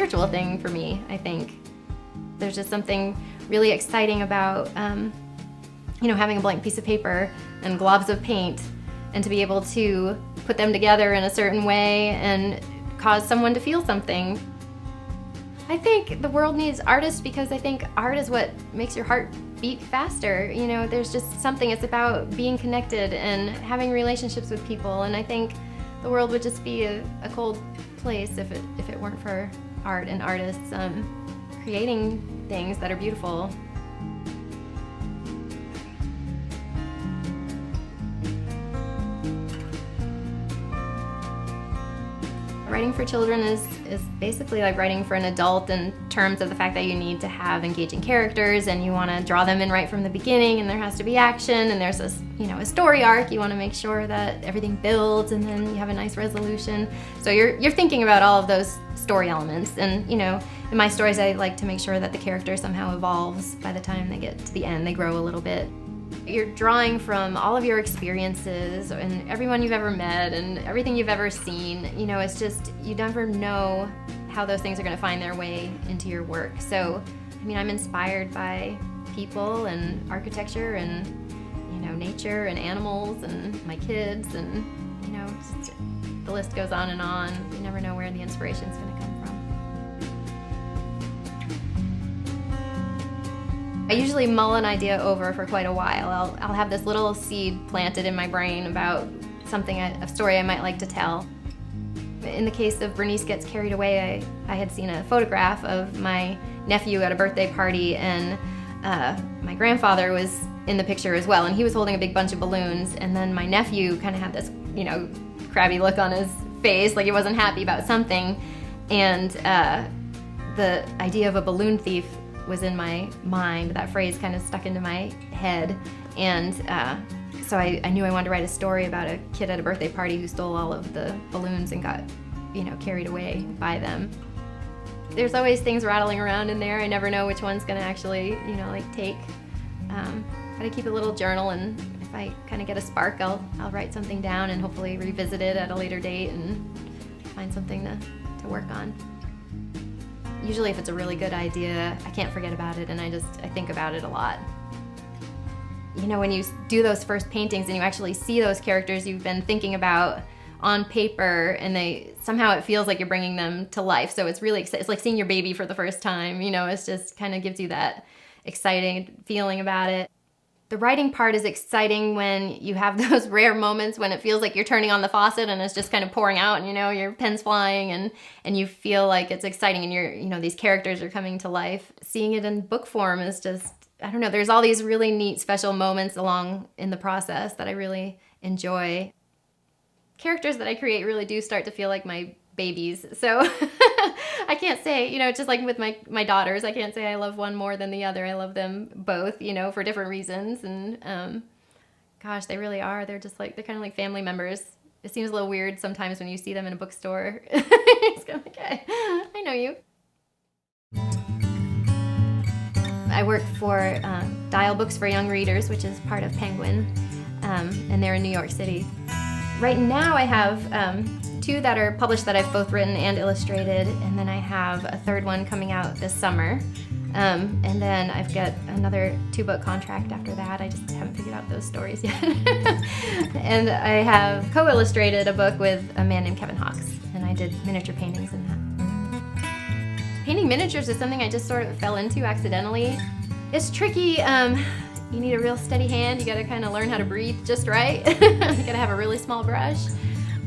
spiritual thing for me, I think. There's just something really exciting about, having a blank piece of paper and globs of paint, and to be able to put them together in a certain way and cause someone to feel something. I think the world needs artists because I think art is what makes your heart beat faster. There's just something, it's about being connected and having relationships with people, and I think the world would just be a cold place if it weren't for art and artists creating things that are beautiful. Writing for children is basically like writing for an adult in terms of the fact that you need to have engaging characters and you want to draw them in right from the beginning, and there has to be action, and there's a story arc. You want to make sure that everything builds and then you have a nice resolution. So you're thinking about all of those story elements, and in my stories I like to make sure that the character somehow evolves by the time they get to the end. They grow a little bit. You're drawing from all of your experiences and everyone you've ever met and everything you've ever seen. It's just, you never know how those things are going to find their way into your work. So, I'm inspired by people and architecture and, nature and animals and my kids, and, just, the list goes on and on. You never know where the inspiration's going to come from. I usually mull an idea over for quite a while. I'll have this little seed planted in my brain about a story I might like to tell. In the case of Bernice Gets Carried Away, I had seen a photograph of my nephew at a birthday party, and my grandfather was in the picture as well, and he was holding a big bunch of balloons, and then my nephew kind of had this, crabby look on his face, like he wasn't happy about something, and the idea of a balloon thief was in my mind. That phrase kind of stuck into my head, and so I knew I wanted to write a story about a kid at a birthday party who stole all of the balloons and got, carried away by them. There's always things rattling around in there. I never know which one's gonna actually, take. But I keep a little journal, and if I kind of get a spark, I'll write something down and hopefully revisit it at a later date and find something to work on. Usually if it's a really good idea, I can't forget about it, and I think about it a lot. When you do those first paintings and you actually see those characters you've been thinking about on paper, and somehow it feels like you're bringing them to life. So it's really exciting. It's like seeing your baby for the first time, it's just kind of gives you that exciting feeling about it. The writing part is exciting when you have those rare moments when it feels like you're turning on the faucet and it's just kind of pouring out, and your pen's flying, and you feel like it's exciting, and these characters are coming to life. Seeing it in book form is just, I don't know, there's all these really neat special moments along in the process that I really enjoy. Characters that I create really do start to feel like my babies. So I can't say, just like with my daughters, I can't say I love one more than the other. I love them both, for different reasons. And gosh, they really are. They're kind of like family members. It seems a little weird sometimes when you see them in a bookstore. It's kind of like, hey, I know you. I work for Dial Books for Young Readers, which is part of Penguin, and they're in New York City. Right now I have 2 that are published that I've both written and illustrated, and then I have a 3rd one coming out this summer. And then I've got another 2-book contract after that. I just haven't figured out those stories yet. And I have co-illustrated a book with a man named Kevin Hawks, and I did miniature paintings in that. Painting miniatures is something I just sort of fell into accidentally. It's tricky. You need a real steady hand. You gotta kind of learn how to breathe just right. You gotta have a really small brush.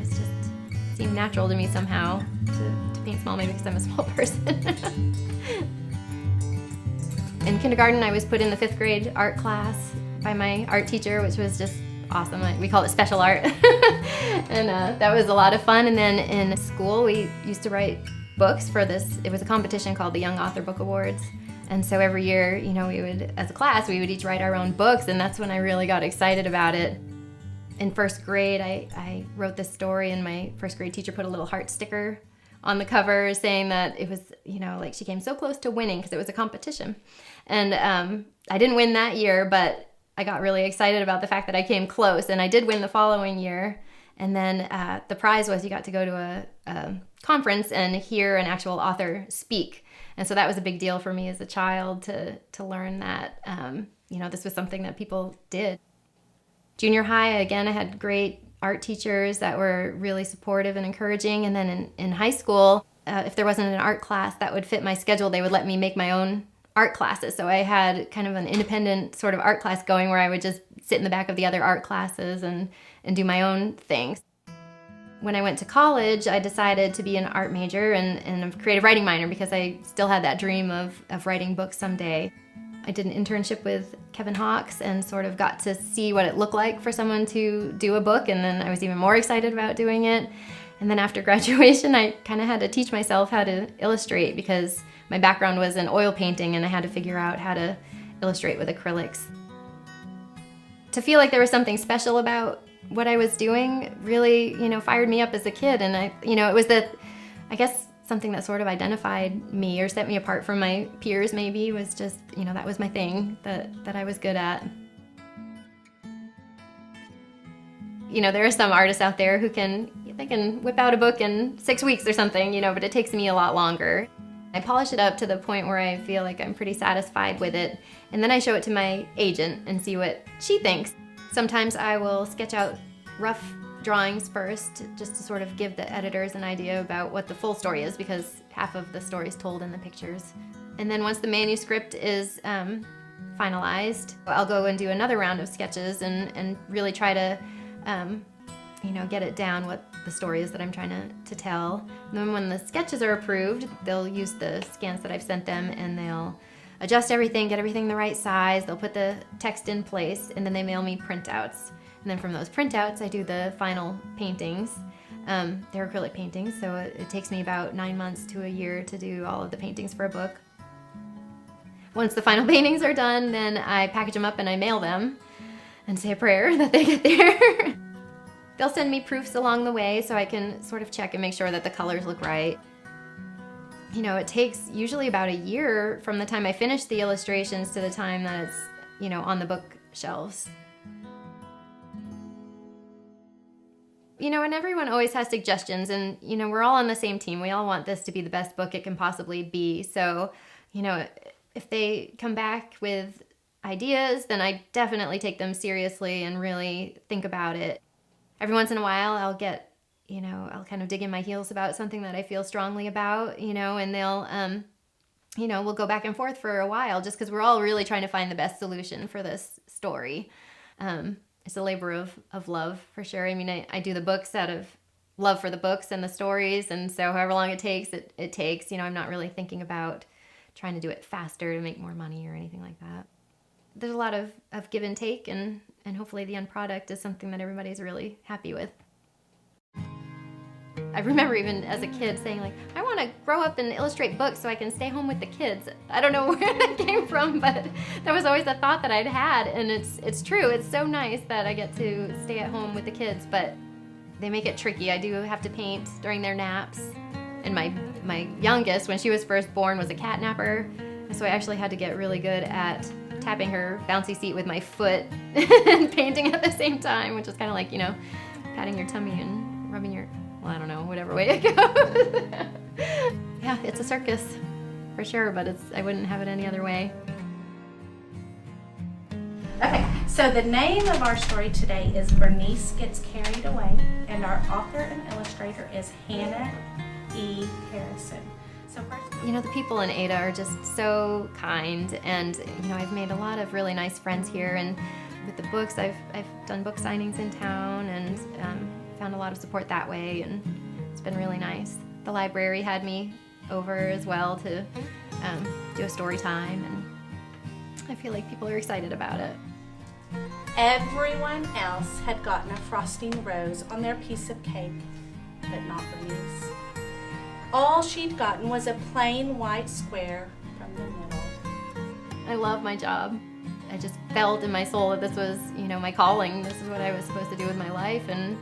It just seemed natural to me somehow to paint small, maybe because I'm a small person. In kindergarten, I was put in the 5th grade art class by my art teacher, which was just awesome. We call it special art. And that was a lot of fun. And then in school, we used to write books for this. It was a competition called the Young Author Book Awards. And so every year, we would, as a class, we would each write our own books, and that's when I really got excited about it. In 1st grade, I wrote this story, and my 1st grade teacher put a little heart sticker on the cover saying that it was, like she came so close to winning because it was a competition. And I didn't win that year, but I got really excited about the fact that I came close, and I did win the following year. And then the prize was you got to go to a conference and hear an actual author speak. And so that was a big deal for me as a child to learn that, this was something that people did. Junior high, again, I had great art teachers that were really supportive and encouraging. And then in high school, if there wasn't an art class that would fit my schedule, they would let me make my own art classes. So I had kind of an independent sort of art class going where I would just sit in the back of the other art classes and do my own things. When I went to college, I decided to be an art major and a creative writing minor because I still had that dream of writing books someday. I did an internship with Kevin Hawkes and sort of got to see what it looked like for someone to do a book, and then I was even more excited about doing it. And then after graduation, I kind of had to teach myself how to illustrate because my background was in oil painting and I had to figure out how to illustrate with acrylics. To feel like there was something special about what I was doing really, fired me up as a kid. And it was I guess something that sort of identified me or set me apart from my peers maybe was just, that was my thing that I was good at. There are some artists out there who can whip out a book in 6 weeks or something, but it takes me a lot longer. I polish it up to the point where I feel like I'm pretty satisfied with it, and then I show it to my agent and see what she thinks. Sometimes I will sketch out rough drawings first, just to sort of give the editors an idea about what the full story is, because half of the story is told in the pictures. And then once the manuscript is finalized, I'll go and do another round of sketches and really try to get it down what the story is that I'm trying to tell. And then when the sketches are approved, they'll use the scans that I've sent them and they'll adjust everything, get everything the right size, they'll put the text in place, and then they mail me printouts. And then from those printouts, I do the final paintings. They're acrylic paintings, so it takes me about 9 months to a year to do all of the paintings for a book. Once the final paintings are done, then I package them up and I mail them and say a prayer that they get there. They'll send me proofs along the way so I can sort of check and make sure that the colors look right. It takes usually about a year from the time I finish the illustrations to the time that it's, on the bookshelves. And everyone always has suggestions, and, we're all on the same team. We all want this to be the best book it can possibly be. So, if they come back with ideas, then I definitely take them seriously and really think about it. Every once in a while, I'll get, I'll kind of dig in my heels about something that I feel strongly about, and they'll, we'll go back and forth for a while just because we're all really trying to find the best solution for this story. It's a labor of love, for sure. I do the books out of love for the books and the stories, and so however long it takes, it takes. I'm not really thinking about trying to do it faster to make more money or anything like that. There's a lot of give and take, and hopefully the end product is something that everybody's really happy with. I remember even as a kid saying, I want to grow up and illustrate books so I can stay home with the kids. I don't know where that came from, but that was always a thought that I'd had, and it's true. It's so nice that I get to stay at home with the kids, but they make it tricky. I do have to paint during their naps, and my youngest, when she was first born, was a cat napper, and so I actually had to get really good at tapping her bouncy seat with my foot and painting at the same time, which is kind of like, patting your tummy and rubbing your, I don't know, whatever way it goes. Yeah, it's a circus, for sure, but I wouldn't have it any other way. Okay, so the name of our story today is Bernice Gets Carried Away, and our author and illustrator is Hannah E. Harrison. So first, the people in Ada are just so kind, and I've made a lot of really nice friends here, and with the books, I've done book signings in town and found a lot of support that way, and it's been really nice. The library had me over as well to do a story time, and I feel like people are excited about it. everyone else had gotten a frosting rose on their piece of cake, but not Bernice. All she'd gotten was a plain white square from the middle. I love my job. I just felt in my soul that this was, my calling. This is what I was supposed to do with my life, and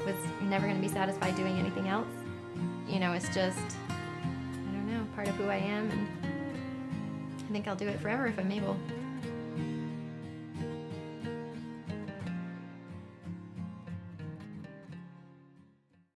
was never going to be satisfied doing anything else. It's just, I don't know, part of who I am, and I think I'll do it forever if I'm able.